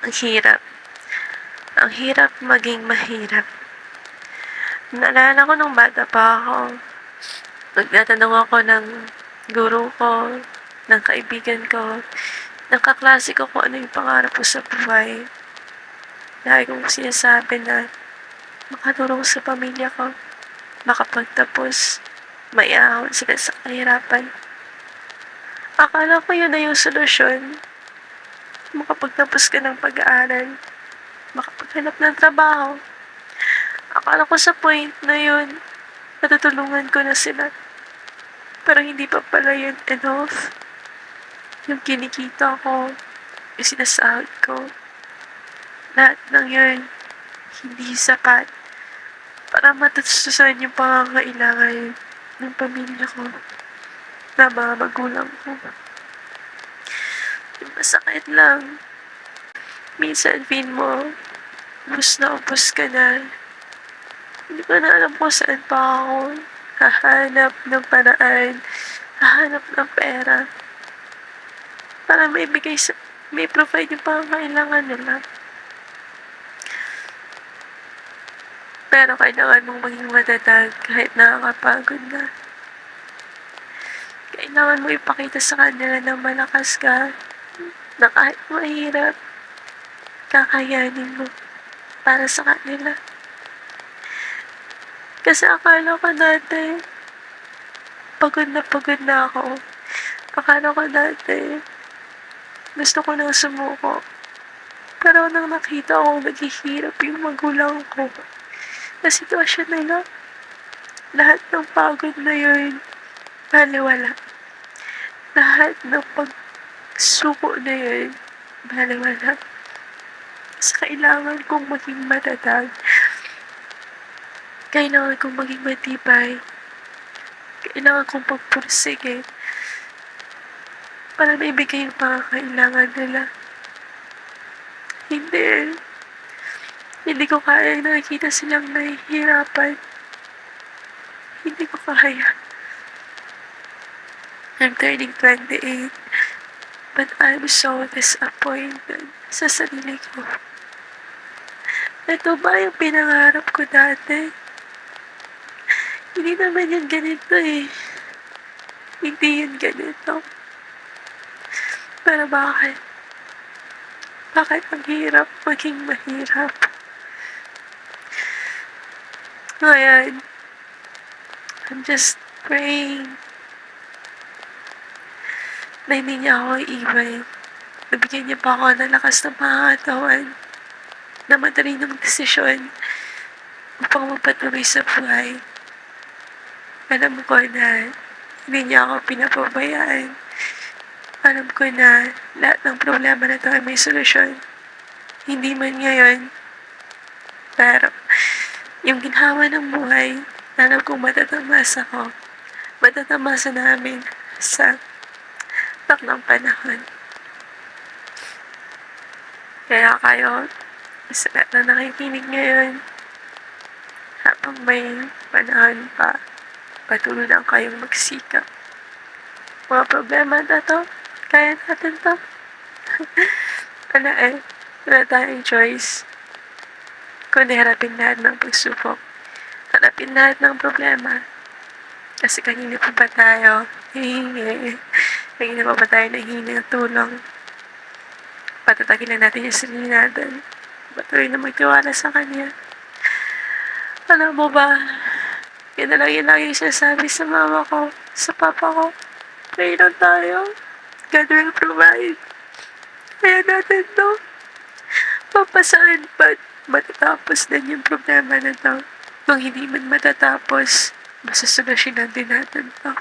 Ang hirap. Ang hirap maging mahirap. Naalala ko nung bata pa ako, nagtatanong ako ng guro ko, ng kaibigan ko, ng kaklase ko kung ano yung pangarap ko sa buhay. Lagi kong sinasabi na makatulong sa pamilya ko, makapagtapos, maiahon sila sa kahirapan. Akala ko yun na yung solusyon. Makapagtapos ka ng pag-aaral, makapaghanap ng trabaho. Akala ko sa point na yun, natutulungan ko na sila. Pero hindi pa pala yun enough. Yung kinikita ko, yung sinasahod ko, lahat ng yun, hindi sapat para matustusan yung pangangailangan ng pamilya ko, na mga magulang ko. Yung masakit lang, minsan feel mo, ubus na ubus ka na. Hindi ko na alam kung saan pa ako hahanap ng paraan, hahanap ng pera para may provide yung pangangailangan nila. Pero kailangan mong maging matatag kahit nakakapagod na. Kailangan mo ipakita sa kanila na malakas ka, na kahit mahirap, kakayanin mo para sa kanila. Kasi akala ko dati, pagod na ako. Akala ko dati, gusto ko nang sumuko. Pero nang nakita ko naghihirap yung magulang ko sa sitwasyon nila, lahat ng pagod na yun, baliwala. Lahat ng pagsuko na yun, baliwala. Sa kailangan kong maging matatag, kailangan kong maging matibay, kailangan kong pagpursige para maibigay yung pangangailangan nila. Hindi ko kaya nakikita silang nahihirapan. Hindi ko kaya. I'm turning 28, but I'm so disappointed sa sarili ko. Ito ba yung pinangarap ko dati? Hindi naman yan ganito eh. Hindi yan ganito. Pero bakit? Bakit ang hirap maging mahirap? Ngayon, I'm just praying na hindi niya ako iiwan. Nabigyan niya pa ako ng lakas ng pangatawan na matalinong desisyon upang magpatuloy sa buhay. Alam ko na hindi niya ako pinapabayaan. Alam ko na lahat ng problema na ito ay may solusyon. Hindi man ngayon, pero yung ginhawa ng buhay, alam kong matatamasa ko. Matatamasa namin sa takdang panahon. Kaya kayo, sa lahat na nakikinig ngayon, habang may panahon pa, patuloy lang kayong magsikap. Mga problema na to, kaya natin to. Wala tayong choice. Kundi harapin lahat ng pagsubok. Harapin lahat ng problema. Kasi kanina pa ba tayo hihingi? Kanina pa ba tayo nahihingi ng tulong? Patatagin na natin yung sarili natin. Patuloy na magtiwala sa Kanya. Alam mo ba, yun na lang yung lagi sinasabi sa mama ko, sa papa ko. Pray lang tayo. God will provide. Kaya natin to. Papasaan ba't matatapos din yung problema na to? Kung hindi man matatapos, masasolusyonan din natin to.